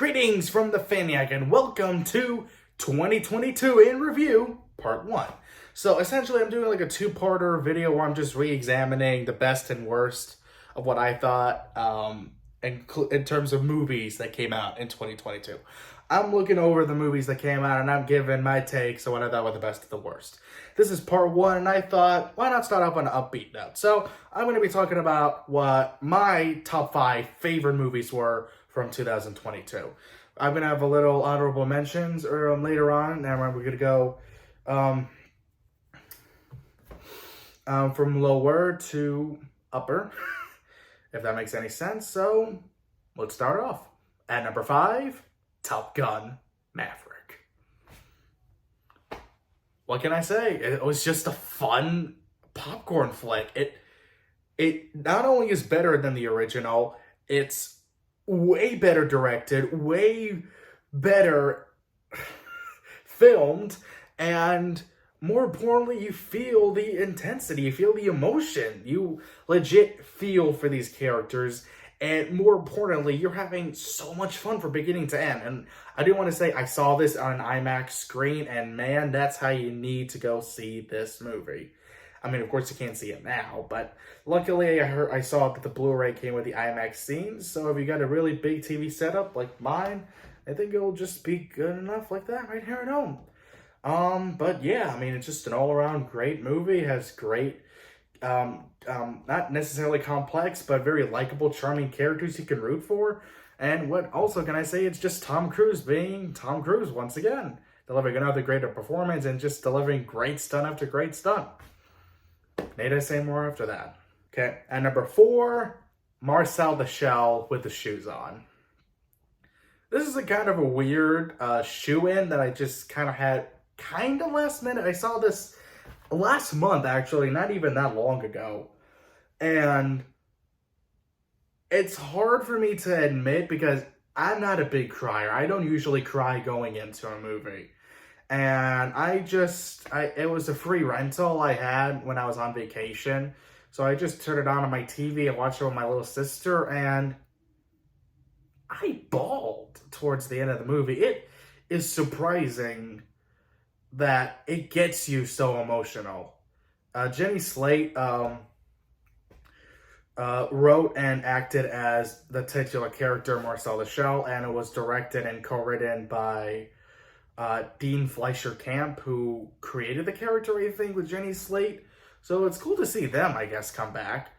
Greetings from the Faniac and welcome to 2022 in Review Part 1. So essentially I'm doing like a two-parter video where I'm just re-examining the best and worst of what I thought in terms of movies that came out in 2022. I'm looking over the movies that came out and I'm giving my takes on what I thought were the best and the worst. This is part 1 and I thought, why not start off on an upbeat note? So I'm going to be talking about what my top 5 favorite movies were from 2022. I'm going to have a little honorable mentions later on, and we're going to go from lower to upper, if that makes any sense. So let's start off. At number 5, Top Gun Maverick. What can I say? It was just a fun popcorn flick. It not only is better than the original, it's way better directed, way better filmed, and more importantly, you feel the intensity, you feel the emotion, you legit feel for these characters, and more importantly, you're having so much fun from beginning to end. And I do want to say I saw this on an IMAX screen, and man, that's how you need to go see this movie. I mean, of course, you can't see it now, but luckily I saw that the Blu-ray came with the IMAX scenes, so if you got a really big TV setup like mine, I think it'll just be good enough like that right here at home. But yeah, I mean, it's just an all-around great movie. It has great, not necessarily complex, but very likable, charming characters you can root for. And what also can I say, it's just Tom Cruise being Tom Cruise once again, delivering another great performance and just delivering great stunt after great stunt. Need I say more after that? Okay, and number 4, Marcel the Shell with the shoes on. This is a kind of a weird shoe-in that I just kind of had last minute. I saw this last month, actually, not even that long ago. And it's hard for me to admit because I'm not a big crier. I don't usually cry going into a movie. And it was a free rental I had when I was on vacation. So I just turned it on my TV and watched it with my little sister, and I bawled towards the end of the movie. It is surprising that it gets you so emotional. Jenny Slate wrote and acted as the titular character, Marcel the Shell, and it was directed and co-written by Dean Fleischer Camp, who created the character, I think, with Jenny Slate. So it's cool to see them, I guess, come back.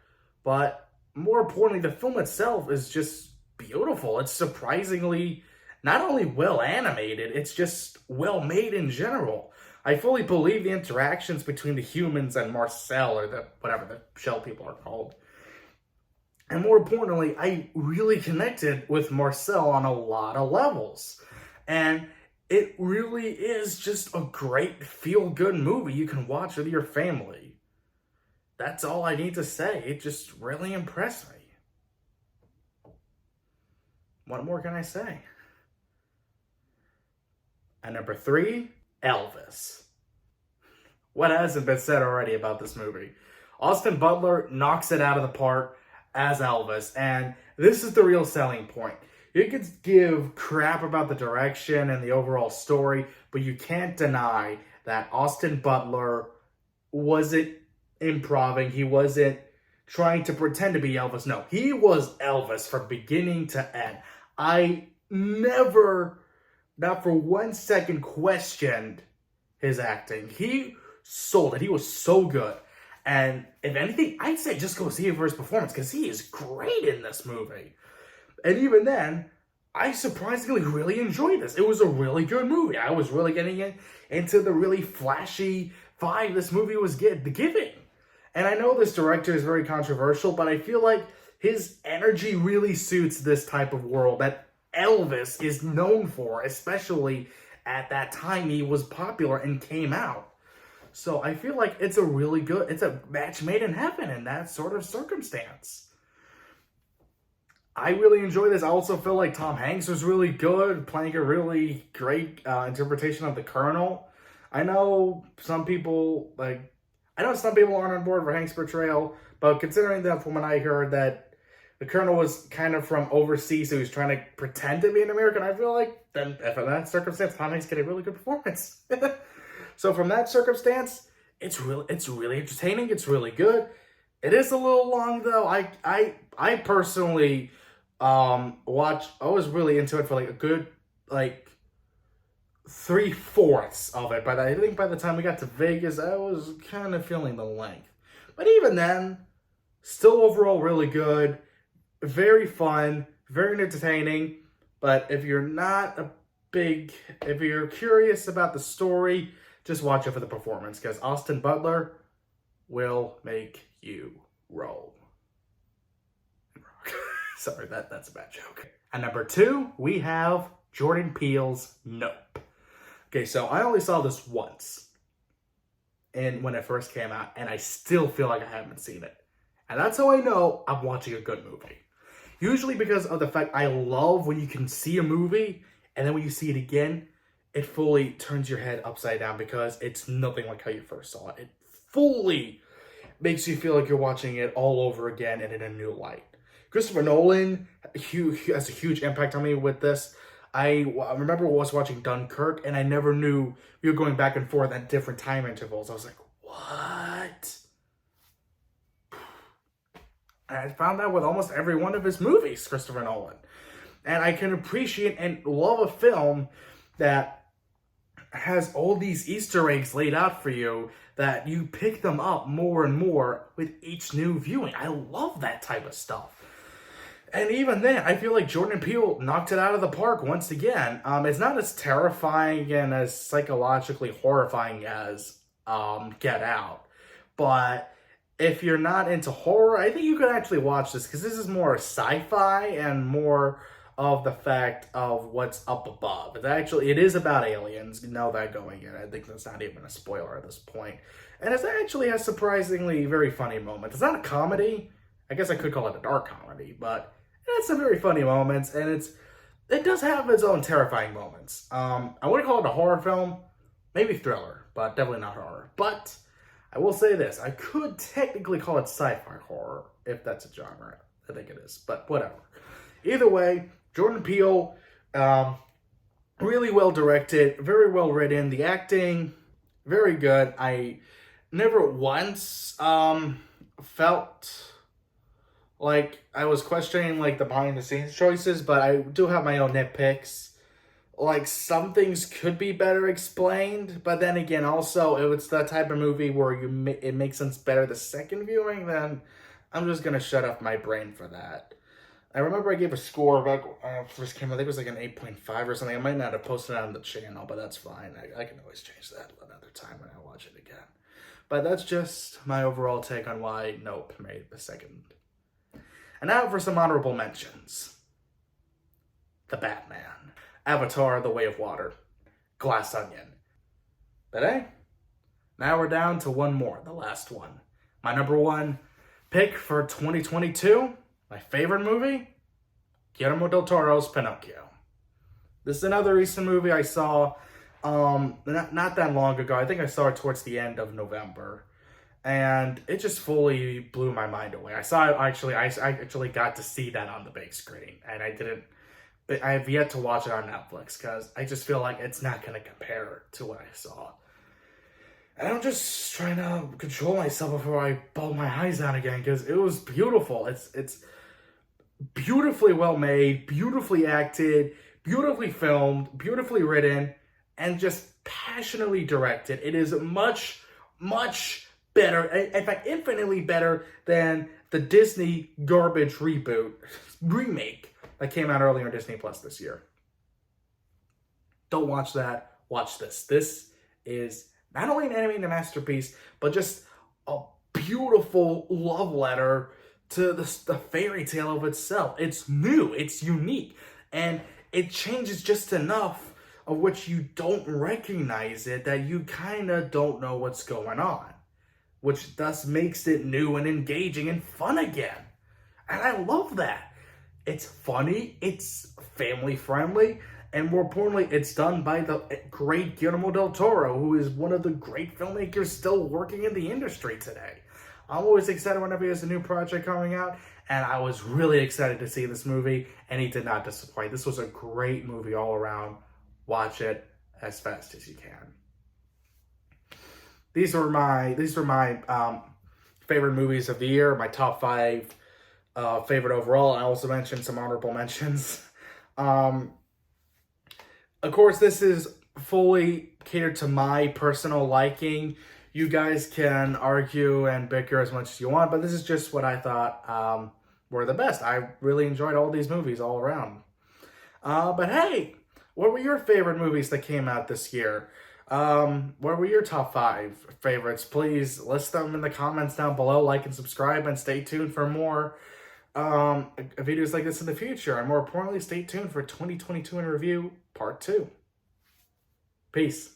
But more importantly, the film itself is just beautiful. It's surprisingly not only well animated, it's just well made in general. I fully believe the interactions between the humans and Marcel, or whatever the shell people are called. And more importantly, I really connected with Marcel on a lot of levels. And it really is just a great feel-good movie you can watch with your family. That's all I need to say. It just really impressed me. What more can I say? And number 3, Elvis. What hasn't been said already about this movie? Austin Butler knocks it out of the park as Elvis, and this is the real selling point. You could give crap about the direction and the overall story, but you can't deny that Austin Butler wasn't improvising. He wasn't trying to pretend to be Elvis. No, he was Elvis from beginning to end. I never, not for 1 second, questioned his acting. He sold it. He was so good. And if anything, I'd say just go see him for his performance, because he is great in this movie. And even then, I surprisingly really enjoyed this. It was a really good movie. I was really getting into the really flashy vibe this movie was giving. And I know this director is very controversial, but I feel like his energy really suits this type of world that Elvis is known for, especially at that time he was popular and came out. So I feel like it's a match made in heaven in that sort of circumstance. I really enjoy this. I also feel like Tom Hanks was really good, playing a really great interpretation of the Colonel. I know some people aren't on board for Hank's portrayal, but considering that from when I heard that the Colonel was kind of from overseas, so he was trying to pretend to be an American. I feel like then, if in that circumstance, Tom Hanks get a really good performance. So from that circumstance, it's really entertaining. It's really good. It is a little long though. I personally watch. I was really into it for like a good like 3/4 of it. But I think by the time we got to Vegas, I was kind of feeling the length. But even then, still overall really good, very fun, very entertaining. But if you're curious about the story, just watch it for the performance, because Austin Butler will make you roll. Sorry, that's a bad joke. At number 2, we have Jordan Peele's Nope. Okay, so I only saw this once, and when it first came out, and I still feel like I haven't seen it. And that's how I know I'm watching a good movie. Usually because of the fact I love when you can see a movie, and then when you see it again, it fully turns your head upside down because it's nothing like how you first saw it. It fully makes you feel like you're watching it all over again and in a new light. Christopher Nolan has a huge impact on me with this. I remember I was watching Dunkirk, and I never knew we were going back and forth at different time intervals. I was like, what? And I found that with almost every one of his movies, Christopher Nolan. And I can appreciate and love a film that has all these Easter eggs laid out for you that you pick them up more and more with each new viewing. I love that type of stuff. And even then, I feel like Jordan Peele knocked it out of the park once again. It's not as terrifying and as psychologically horrifying as Get Out. But if you're not into horror, I think you could actually watch this, because this is more sci-fi and more of the fact of what's up above. It is about aliens. You know that going in. I think that's not even a spoiler at this point. And it actually has surprisingly very funny moments. It's not a comedy. I guess I could call it a dark comedy, but it has some very funny moments, and it does have its own terrifying moments. I wouldn't call it a horror film, maybe thriller, but definitely not horror. But I will say this, I could technically call it sci-fi horror, if that's a genre. I think it is, but whatever. Either way, Jordan Peele, really well directed, very well written. The acting, very good. I never once felt like I was questioning like the behind the scenes choices, but I do have my own nitpicks. Like, some things could be better explained, but then again, also, if it's that type of movie where it makes sense better the second viewing, then I'm just gonna shut off my brain for that. I remember I gave a score back when I first came out. I think it was like an 8.5 or something. I might not have posted it on the channel, but that's fine. I can always change that another time when I watch it again. But that's just my overall take on why Nope made the second. And now for some honorable mentions. The Batman, Avatar: The Way of Water, Glass Onion. But hey, now we're down to one more, the last one. My number 1 pick for 2022, my favorite movie, Guillermo del Toro's Pinocchio. This is another recent movie I saw not that long ago. I think I saw it towards the end of November. And it just fully blew my mind away. I actually got to see that on the big screen. And I have yet to watch it on Netflix, because I just feel like it's not going to compare to what I saw. And I'm just trying to control myself before I bawl my eyes out again, because it was beautiful. It's beautifully well made, beautifully acted, beautifully filmed, beautifully written, and just passionately directed. It is much, much better, in fact, infinitely better than the Disney garbage remake that came out earlier on Disney Plus this year. Don't watch that. Watch this. This is not only an animated masterpiece, but just a beautiful love letter to the fairy tale of itself. It's new. It's unique. And it changes just enough of which you don't recognize it, that you kind of don't know what's going on, which thus makes it new and engaging and fun again. And I love that. It's funny, it's family friendly, and more importantly, it's done by the great Guillermo del Toro, who is one of the great filmmakers still working in the industry today. I'm always excited whenever he has a new project coming out, and I was really excited to see this movie, and he did not disappoint. This was a great movie all around. Watch it as fast as you can. These were my favorite movies of the year, my top 5 favorite overall. I also mentioned some honorable mentions. Of course, this is fully catered to my personal liking. You guys can argue and bicker as much as you want, but this is just what I thought were the best. I really enjoyed all these movies all around. But hey, what were your favorite movies that came out this year? What were your top 5 favorites? Please list them in the comments down below. Like and subscribe, and stay tuned for more videos like this in the future. And more importantly, stay tuned for 2022 in Review Part 2. Peace.